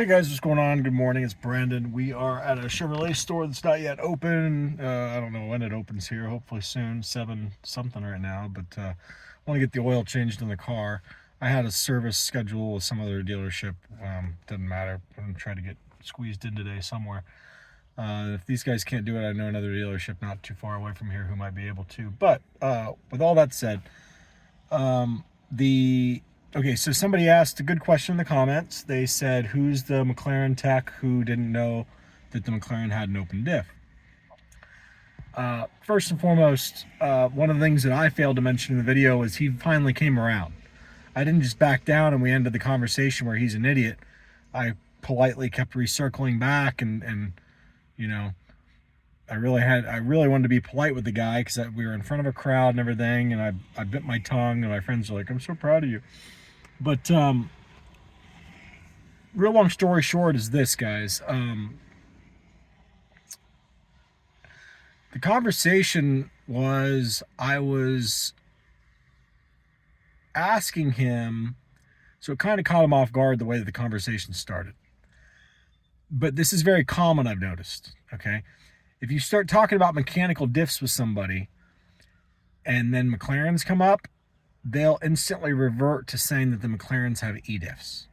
Hey guys, what's going on? Good morning, it's Brandon. We are at a Chevrolet store that's not yet open. I don't know when it opens here, hopefully soon, 7 something right now, but I want to get the oil changed in the car. I had a service schedule with some other dealership, doesn't matter. I'm going to try to get squeezed in today somewhere. If these guys can't do it, I know another dealership not too far away from here who might be able to. But with all that said, okay, so somebody asked a good question in the comments. They said, who's the McLaren tech who didn't know that the McLaren had an open diff? First and foremost, one of the things that I failed to mention in the video was he finally came around. I didn't just back down and we ended the conversation where he's an idiot. I politely kept recircling back and you know, I really wanted to be polite with the guy because we were in front of a crowd and everything, and I bit my tongue, and my friends are like, I'm so proud of you. But real long story short is this, guys. The conversation was, I was asking him, so it kind of caught him off guard the way that the conversation started. But this is very common, I've noticed, okay? If you start talking about mechanical diffs with somebody and then McLarens come up, they'll instantly revert to saying that the McLarens have e-diffs.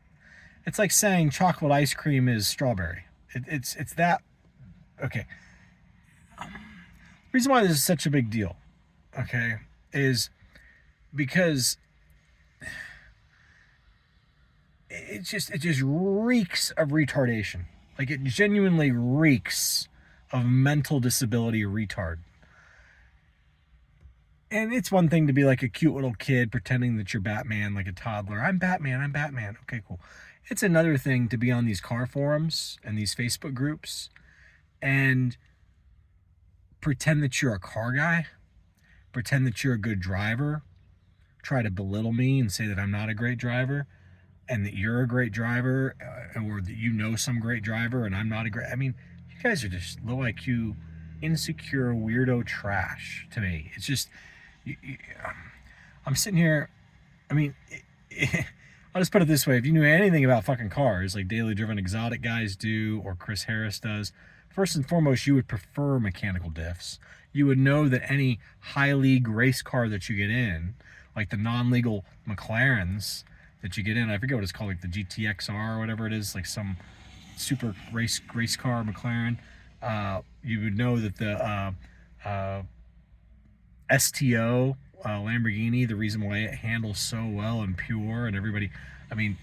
It's like saying chocolate ice cream is strawberry. It's that, okay. The reason why this is such a big deal, okay, is because it just reeks of retardation. Like, it genuinely reeks of mental disability retard. And it's one thing to be like a cute little kid pretending that you're Batman, like a toddler. I'm Batman, I'm Batman. Okay, cool. It's another thing to be on these car forums and these Facebook groups and pretend that you're a car guy, pretend that you're a good driver, try to belittle me and say that I'm not a great driver and that you're a great driver, or that you know some great driver and I'm not a great... I mean, you guys are just low IQ, insecure, weirdo trash to me. It's just... I'm sitting here, I mean, I'll just put it this way. If you knew anything about fucking cars, like daily driven exotic guys do, or Chris Harris does, first and foremost, you would prefer mechanical diffs. You would know that any high league race car that you get in, like the non-legal McLarens that you get in, I forget what it's called, like the GTXR or whatever it is, like some super race car McLaren, you would know that the STO Lamborghini, the reason why it handles so well and pure and everybody, I mean,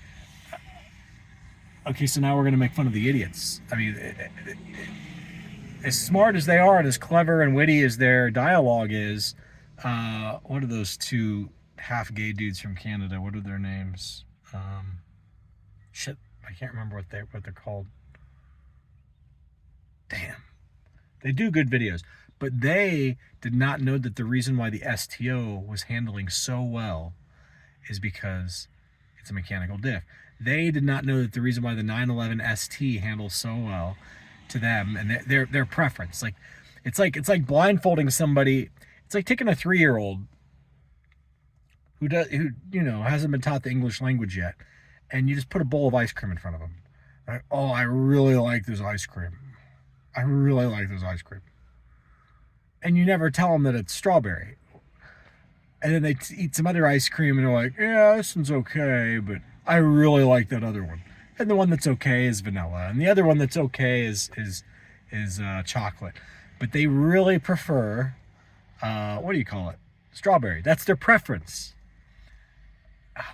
okay, so now we're going to make fun of the idiots. I mean, as smart as they are and as clever and witty as their dialogue is, what are those two half gay dudes from Canada? What are their names? Shit, I can't remember what they're called. Damn. They do good videos. But they did not know that the reason why the STO was handling so well is because it's a mechanical diff. They did not know that the reason why the 911 ST handles so well to them and their preference. Like it's like blindfolding somebody. It's like taking a 3-year-old who you know hasn't been taught the English language yet, and you just put a bowl of ice cream in front of them. Like, oh, I really like this ice cream. I really like this ice cream. And you never tell them that it's strawberry. And then they eat some other ice cream and they're like, yeah, this one's okay, but I really like that other one. And the one that's okay is vanilla. And the other one that's okay is chocolate. But they really prefer, what do you call it? Strawberry. That's their preference.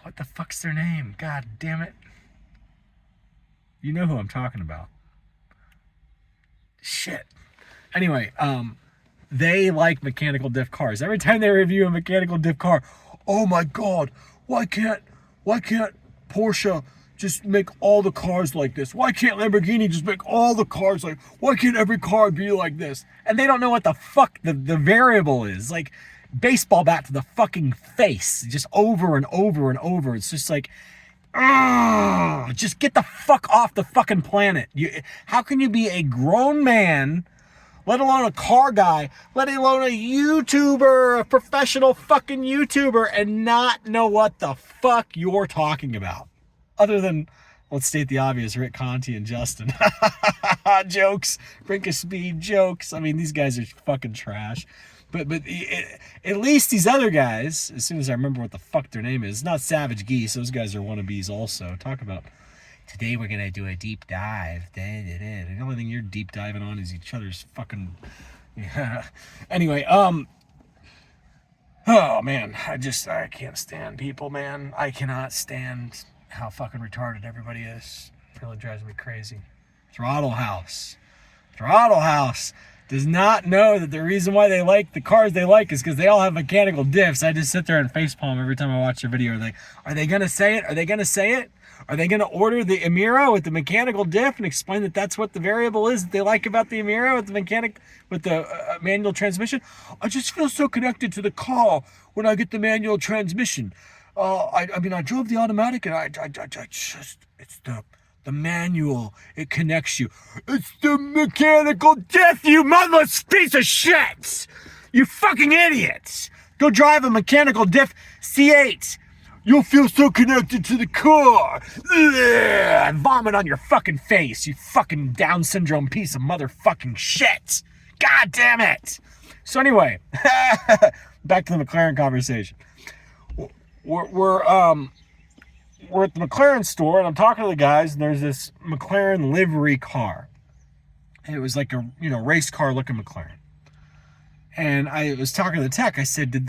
What the fuck's their name? God damn it. You know who I'm talking about. Shit. Anyway, they like mechanical diff cars. Every time they review a mechanical diff car, oh my God, why can't Porsche just make all the cars like this? Why can't Lamborghini just make all the cars like, why can't every car be like this? And they don't know what the fuck the variable is. Like baseball bat to the fucking face, just over and over and over. It's just like, just get the fuck off the fucking planet. How can you be a grown man, let alone a car guy, let alone a YouTuber, a professional fucking YouTuber, and not know what the fuck you're talking about? Other than let's state the obvious, Rick Conti and Justin. Jokes. Brink of speed jokes. I mean, these guys are fucking trash. But at least these other guys, as soon as I remember what the fuck their name is, it's not Savage Geese. Those guys are wannabes also. Talk about, today we're going to do a deep dive. The only thing you're deep diving on is each other's fucking... Yeah. Anyway, oh man, I can't stand people, man. I cannot stand how fucking retarded everybody is. It really drives me crazy. Throttle House does not know that the reason why they like the cars they like is because they all have mechanical diffs. I just sit there and facepalm every time I watch their video. Like, are they gonna say it? Are they gonna say it? Are they gonna order the Emira with the mechanical diff and explain that that's what the variable is that they like about the Emira with the manual transmission? I just feel so connected to the car when I get the manual transmission. I mean, I drove the automatic and I just, it's the manual, it connects you. It's the mechanical diff, you motherless piece of shit! You fucking idiots! Go drive a mechanical diff C8. You'll feel so connected to the car. Ugh, vomit on your fucking face, you fucking Down syndrome piece of motherfucking shit. God damn it. So anyway, back to the McLaren conversation. We're at the McLaren store, and I'm talking to the guys, and there's this McLaren livery car. And it was like a, race car looking McLaren. And I was talking to the tech. I said, did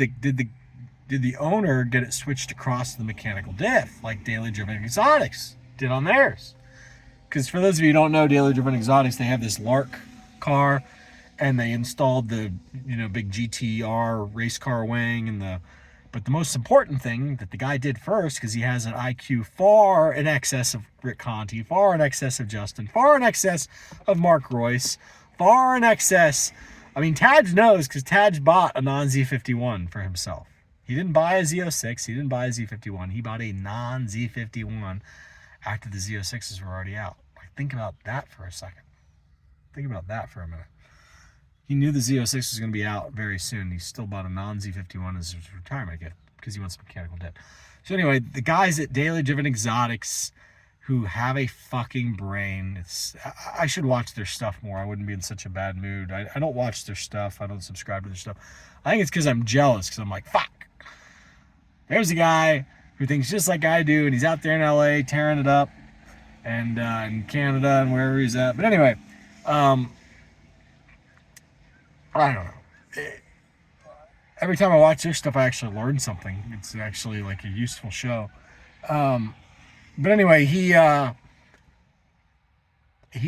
the owner get it switched across to the mechanical diff, like Daily Driven Exotics did on theirs? Because for those of you who don't know, Daily Driven Exotics, they have this Lark car, and they installed the, big GTR race car wing but the most important thing that the guy did first, because he has an IQ far in excess of Rick Conti, far in excess of Justin, far in excess of Mark Royce, far in excess. I mean, Taj knows, because Taj bought a non-Z51 for himself. He didn't buy a Z06. He didn't buy a Z51. He bought a non-Z51 after the Z06s were already out. Like, think about that for a second. Think about that for a minute. He knew the Z06 was going to be out very soon. He still bought a non-Z51 as his retirement gift because he wants a mechanical dip. So anyway, the guys at Daily Driven Exotics who have a fucking brain, I should watch their stuff more. I wouldn't be in such a bad mood. I don't watch their stuff. I don't subscribe to their stuff. I think it's because I'm jealous, because I'm like, fuck. There's a guy who thinks just like I do, and he's out there in LA tearing it up, and in Canada and wherever he's at. But anyway, I don't know. Every time I watch their stuff, I actually learn something. It's actually like a useful show. But anyway, he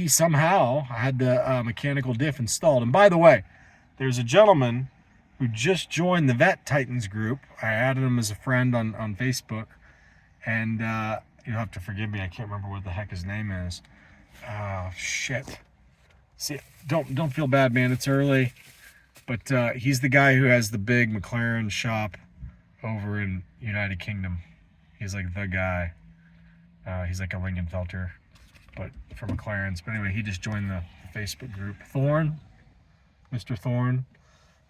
somehow had the mechanical diff installed. And by the way, there's a gentleman who just joined the Vet Titans group. I added him as a friend on Facebook. And you'll have to forgive me. I can't remember what the heck his name is. Oh, shit. See, don't feel bad, man. It's early. But he's the guy who has the big McLaren shop over in United Kingdom. He's like the guy. He's like a Lingenfelter, but for McLarens. But anyway, he just joined the Facebook group. Thorne, Mr. Thorne.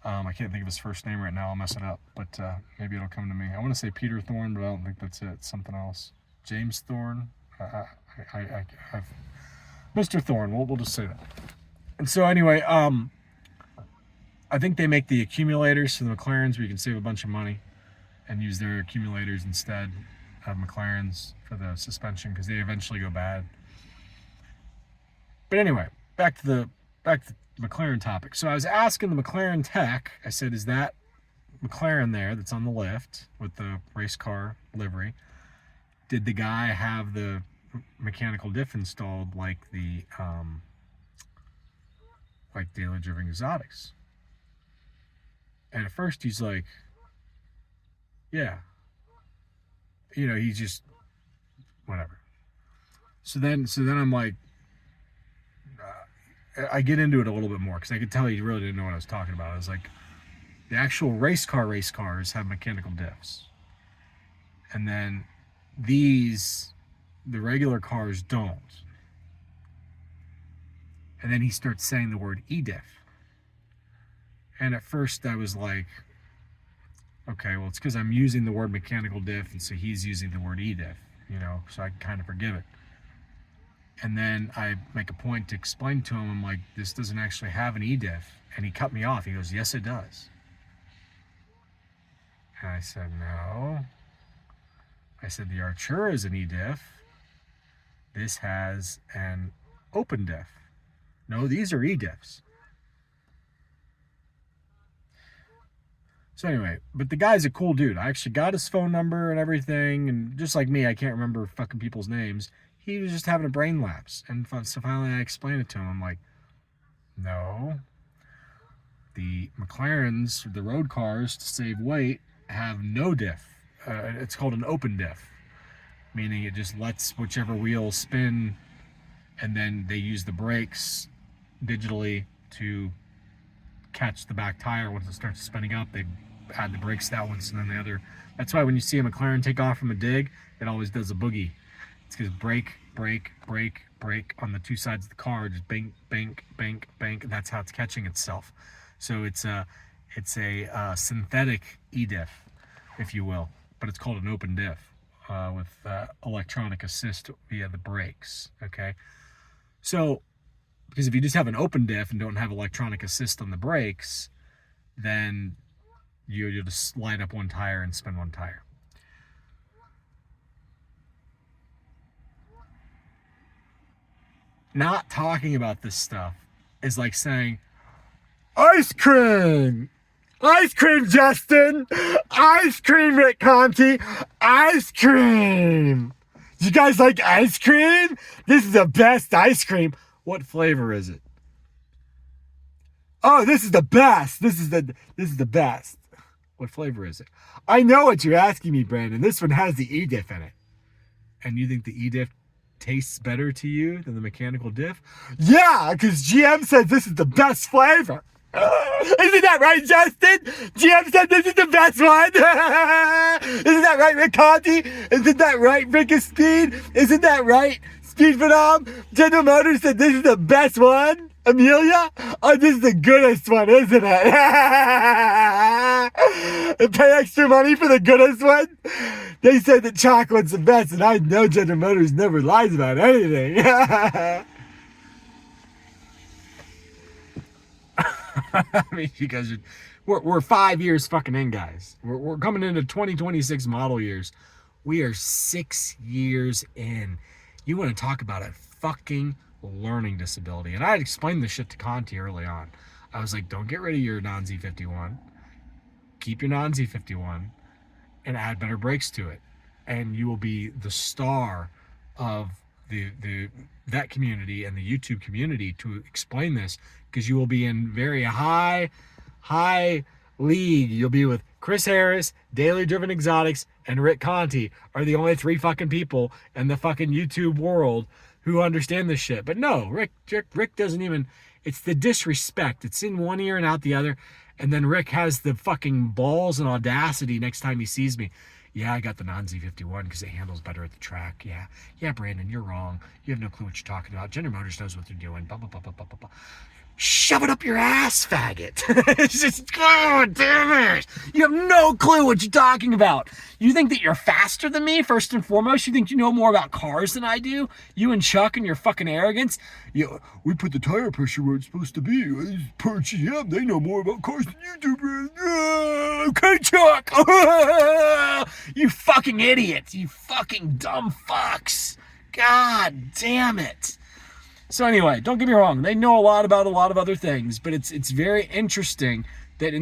I can't think of his first name right now. I'll mess it up, but maybe it'll come to me. I want to say Peter Thorne, but I don't think that's it. It's something else. James Thorne. Mr. Thorne. We'll just say that. And so anyway, I think they make the accumulators for the McLarens where you can save a bunch of money and use their accumulators instead of McLarens for the suspension, because they eventually go bad. But anyway, back to the McLaren topic. So I was asking the McLaren tech, I said, is that McLaren there that's on the lift with the race car livery, did the guy have the mechanical diff installed like the like Daily Driven Exotics? And at first he's like, yeah. He's just, whatever. So then I'm like, I get into it a little bit more, because I could tell he really didn't know what I was talking about. I was like, the actual race cars have mechanical diffs. And then the regular cars don't. And then he starts saying the word e-diff. And at first I was like, okay, well, it's because I'm using the word mechanical diff, and so he's using the word e-diff, so I can kind of forgive it. And then I make a point to explain to him, I'm like, this doesn't actually have an E-diff. And he cut me off. He goes, yes, it does. And I said, no. I said, the Artura is an E-diff. This has an open diff. No, these are E-diffs. So anyway, but the guy's a cool dude. I actually got his phone number and everything. And just like me, I can't remember fucking people's names. He was just having a brain lapse. And so finally I explained it to him. I'm like, no. The McLarens, the road cars, to save weight, have no diff. It's called an open diff. Meaning it just lets whichever wheel spin, and then they use the brakes digitally to catch the back tire. Once it starts spinning up, they add the brakes that once and then the other. That's why when you see a McLaren take off from a dig, it always does a boogie. It's because brake, brake, brake, brake on the two sides of the car, just bank, bank, bank, bank. And that's how it's catching itself. So it's a synthetic E-diff, if you will, but it's called an open diff with electronic assist via the brakes. Okay, so because if you just have an open diff and don't have electronic assist on the brakes, then you'll just slide up one tire and spin one tire. Not talking about this stuff is like saying, ice cream! Ice cream, Justin! Ice cream, Rick Conti! Ice cream! Do you guys like ice cream? This is the best ice cream. What flavor is it? Oh, this is the best. This is the best. What flavor is it? I know what you're asking me, Brandon. This one has the E-diff in it. And you think the E-diff tastes better to you than the mechanical diff? Yeah, because GM says this is the best flavor. Isn't that right, Justin? GM said this is the best one. Isn't that right, Rick Conti? Isn't that right, Rick of Speed? Isn't that right, Speed Phenom? General Motors said this is the best one. Amelia? Oh, this is the goodest one, isn't it? Pay extra money for the goodest one? They said that chocolate's the best, and I know General Motors never lies about anything. I mean, you guys are, we're 5 years fucking in, guys. We're coming into 2026 model years. We are 6 years in. You want to talk about a fucking learning disability. And I had explained this shit to Conti early on. I was like, don't get rid of your non-Z51. Keep your non-Z51 and add better brakes to it. And you will be the star of the that community and the YouTube community to explain this, because you will be in very high league. You'll be with Chris Harris, Daily Driven Exotics, and Rick Conti are the only three fucking people in the fucking YouTube world who understand this shit. But no, Rick doesn't even, it's the disrespect. It's in one ear and out the other. And then Rick has the fucking balls and audacity next time he sees me. Yeah, I got the non-Z51 because it handles better at the track. Yeah, Brandon, you're wrong. You have no clue what you're talking about. General Motors knows what they're doing. Blah, blah, blah, blah, blah, blah. Shove it up your ass, faggot. It's just, oh, damn it. You have no clue what you're talking about. You think that you're faster than me, first and foremost? You think you know more about cars than I do? You and Chuck and your fucking arrogance? Yeah, we put the tire pressure where it's supposed to be. Per GM, they know more about cars than you do, man. Okay, Chuck. You fucking idiots. You fucking dumb fucks. God damn it. So anyway, don't get me wrong. They know a lot about a lot of other things, but it's very interesting that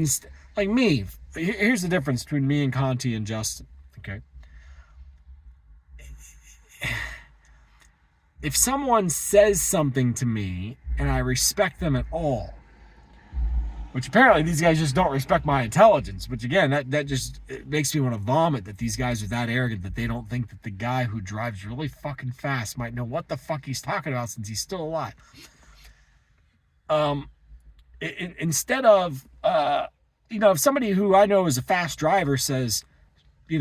like me, here's the difference between me and Conti and Justin. Okay, if someone says something to me and I respect them at all, which apparently these guys just don't respect my intelligence, which again, that just it makes me want to vomit that these guys are that arrogant that they don't think that the guy who drives really fucking fast might know what the fuck he's talking about since he's still alive. Instead of, if somebody who I know is a fast driver says,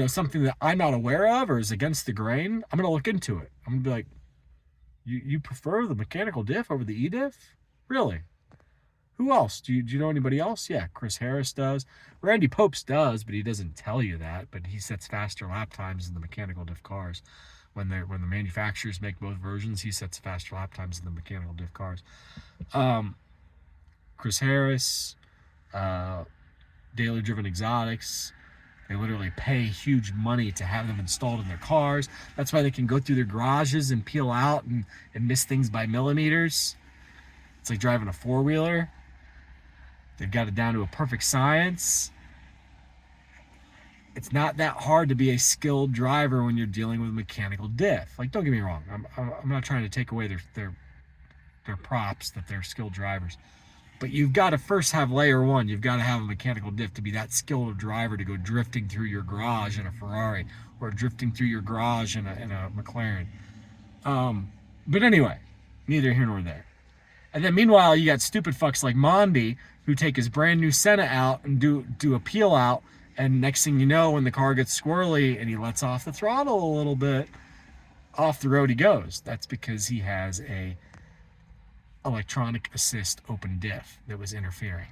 something that I'm not aware of or is against the grain, I'm going to look into it. I'm going to be like, you prefer the mechanical diff over the E-diff? Really? Who else? Do you know anybody else? Yeah, Chris Harris does. Randy Popes does, but he doesn't tell you that. But he sets faster lap times in the mechanical diff cars. when the manufacturers make both versions, he sets faster lap times than the mechanical diff cars. Chris Harris, Daily Driven Exotics, they literally pay huge money to have them installed in their cars. That's why they can go through their garages and peel out and miss things by millimeters. It's like driving a four-wheeler. They've got it down to a perfect science. It's not that hard to be a skilled driver when you're dealing with mechanical diff. Like, don't get me wrong. I'm not trying to take away their props that they're skilled drivers. But you've got to first have layer one. You've got to have a mechanical diff to be that skilled a driver to go drifting through your garage in a Ferrari or drifting through your garage in a McLaren. But anyway, neither here nor there. And then meanwhile, you got stupid fucks like Mondi who take his brand new Senna out and do a peel out. And next thing you know, when the car gets squirrely and he lets off the throttle a little bit, off the road he goes. That's because he has a electronic assist open diff that was interfering.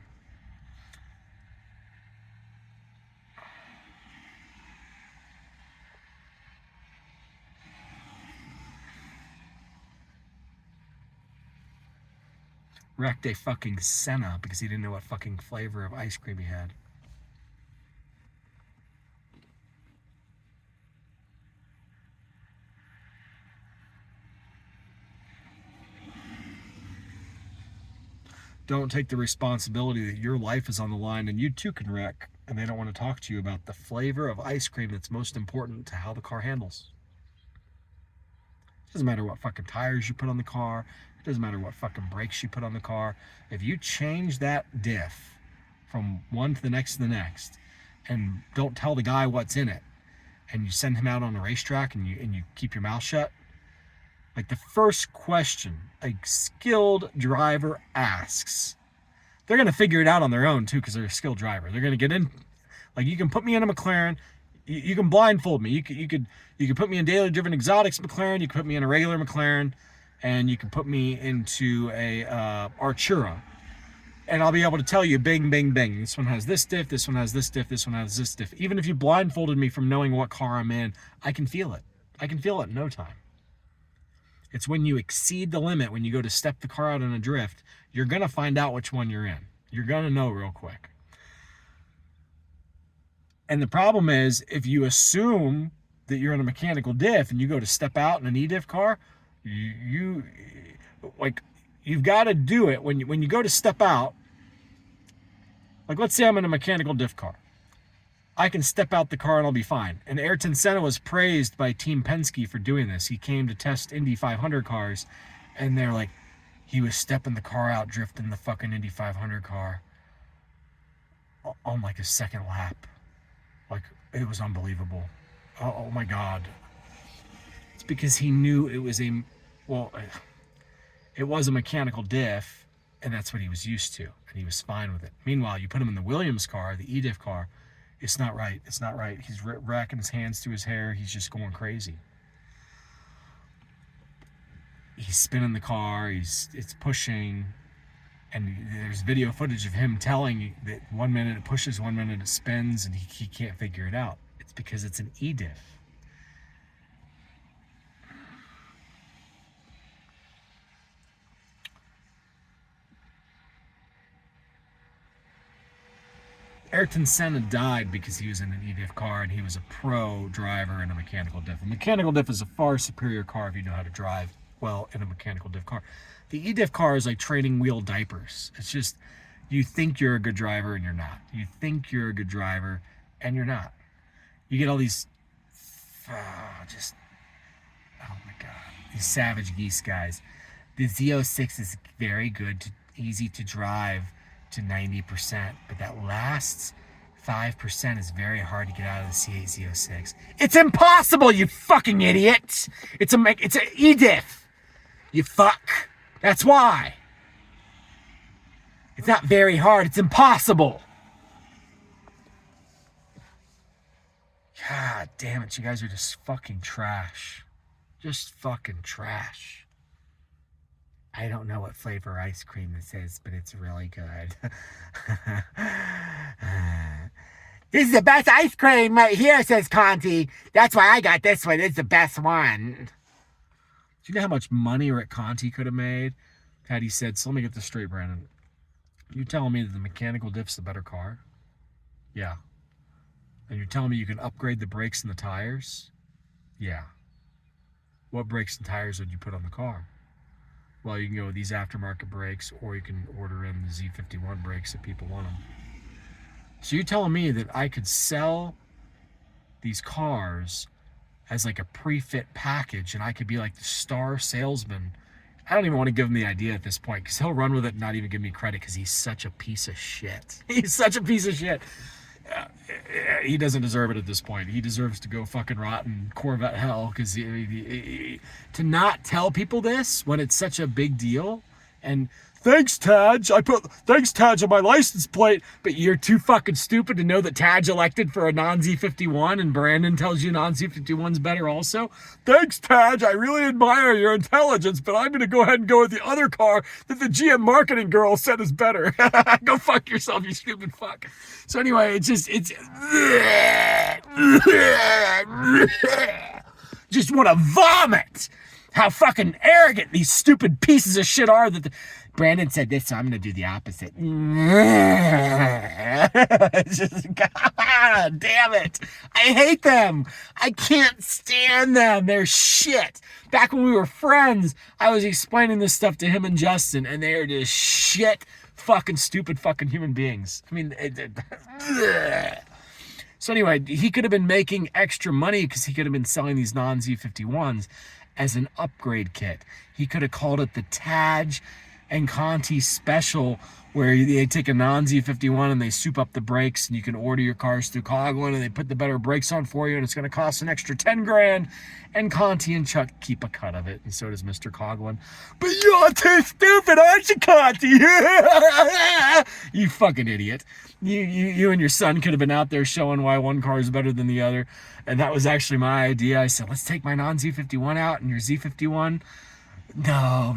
Wrecked a fucking Senna because he didn't know what fucking flavor of ice cream he had. Don't take the responsibility that your life is on the line and you too can wreck, and they don't want to talk to you about the flavor of ice cream that's most important to how the car handles. It doesn't matter what fucking tires you put on the car. It doesn't matter what fucking brakes you put on the car. If you change that diff from one to the next, and don't tell the guy what's in it, and you send him out on a racetrack and you keep your mouth shut, like the first question a skilled driver asks, they're going to figure it out on their own too because they're a skilled driver. They're going to get in. Like, you can put me in a McLaren. You can blindfold me. You could put me in Daily Driven Exotics McLaren. You could put me in a regular McLaren. And you can put me into a Artura. And I'll be able to tell you, bing, bing, bing. This one has this diff. This one has this diff. This one has this diff. Even if you blindfolded me from knowing what car I'm in, I can feel it. I can feel it in no time. It's when you exceed the limit, when you go to step the car out in a drift, you're going to find out which one you're in. You're going to know real quick. And the problem is, if you assume that you're in a mechanical diff and you go to step out in an E-diff car, you've got to do it when you go to step out. Like, let's say I'm in a mechanical diff car. I can step out the car and I'll be fine. And Ayrton Senna was praised by Team Penske for doing this. He came to test Indy 500 cars, and they're like, he was stepping the car out, drifting the fucking Indy 500 car on like a second lap. Like, it was unbelievable. Oh my God. It's because he knew it was it was a mechanical diff, and that's what he was used to, and he was fine with it. Meanwhile, you put him in the Williams car, the E-diff car, it's not right. It's not right. He's racking his hands through his hair. He's just going crazy. He's spinning the car. It's pushing. And there's video footage of him telling that 1 minute it pushes, 1 minute it spins, and he can't figure it out. It's because it's an E-diff. Ayrton Senna died because he was in an E-diff car and he was a pro driver in a mechanical diff. A mechanical diff is a far superior car if you know how to drive well in a mechanical diff car. The E-diff car is like training wheel diapers. It's just, you think you're a good driver and you're not. You think you're a good driver and you're not. You get all these, oh my God, these savage geese guys. The Z06 is very good, easy to drive to 90%, but that last 5% is very hard to get out of the C8 Z06. It's impossible, you fucking idiot! It's an E-diff. You fuck. That's why. It's not very hard. It's impossible. God damn it, you guys are just fucking trash. Just fucking trash. I don't know what flavor ice cream this is, but it's really good. This is the best ice cream right here, says Conti. That's why I got this one. It's the best one. Do you know how much money Rick Conti could have made had he said, so let me get this straight, Brandon. You're telling me that the mechanical diff's the better car? Yeah. And you're telling me you can upgrade the brakes and the tires? Yeah. What brakes and tires would you put on the car? Well, you can go with these aftermarket brakes, or you can order in the Z51 brakes if people want them. So you're telling me that I could sell these cars as like a pre-fit package, and I could be like the star salesman. I don't even want to give him the idea at this point, because he'll run with it and not even give me credit, because he's such a piece of shit. He's such a piece of shit. He doesn't deserve it at this point. He deserves to go fucking rot in Corvette hell, because to not tell people this when it's such a big deal, and thanks, Taj. I put thanks, Taj, on my license plate, but you're too fucking stupid to know that Taj elected for a non-Z51 and Brandon tells you non-Z51's better also. Thanks, Taj. I really admire your intelligence, but I'm going to go ahead and go with the other car that the GM marketing girl said is better. Go fuck yourself, you stupid fuck. So anyway, it's just want to vomit how fucking arrogant these stupid pieces of shit are. That Brandon said this, so I'm going to do the opposite. Just, God damn it. I hate them. I can't stand them. They're shit. Back when we were friends, I was explaining this stuff to him and Justin, and they are just shit, fucking stupid fucking human beings. I mean, so anyway, he could have been making extra money because he could have been selling these non-Z51s as an upgrade kit. He could have called it the Taj and Conti special, where they take a non-Z51 and they soup up the brakes, and you can order your cars through Coghlan and they put the better brakes on for you, and it's going to cost an extra 10 grand, and Conti and Chuck keep a cut of it, and so does Mr. Coghlan. But you're too stupid, aren't you, Conti? You fucking idiot. You and your son could have been out there showing why one car is better than the other, and that was actually my idea. I said, let's take my non-Z51 out and your Z51. No,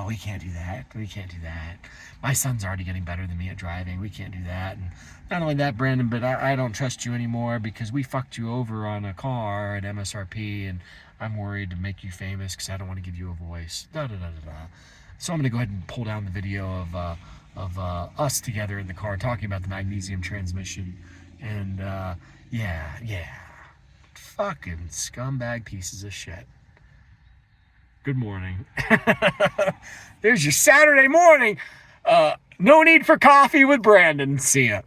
we can't do that. We can't do that. My son's already getting better than me at driving. We can't do that. And not only that, Brandon, but I don't trust you anymore because we fucked you over on a car at MSRP, and I'm worried to make you famous because I don't want to give you a voice. So I'm going to go ahead and pull down the video of us together in the car talking about the magnesium transmission. And yeah. Fucking scumbag pieces of shit. Good morning. There's your Saturday morning. No need for coffee with Brandon. See ya.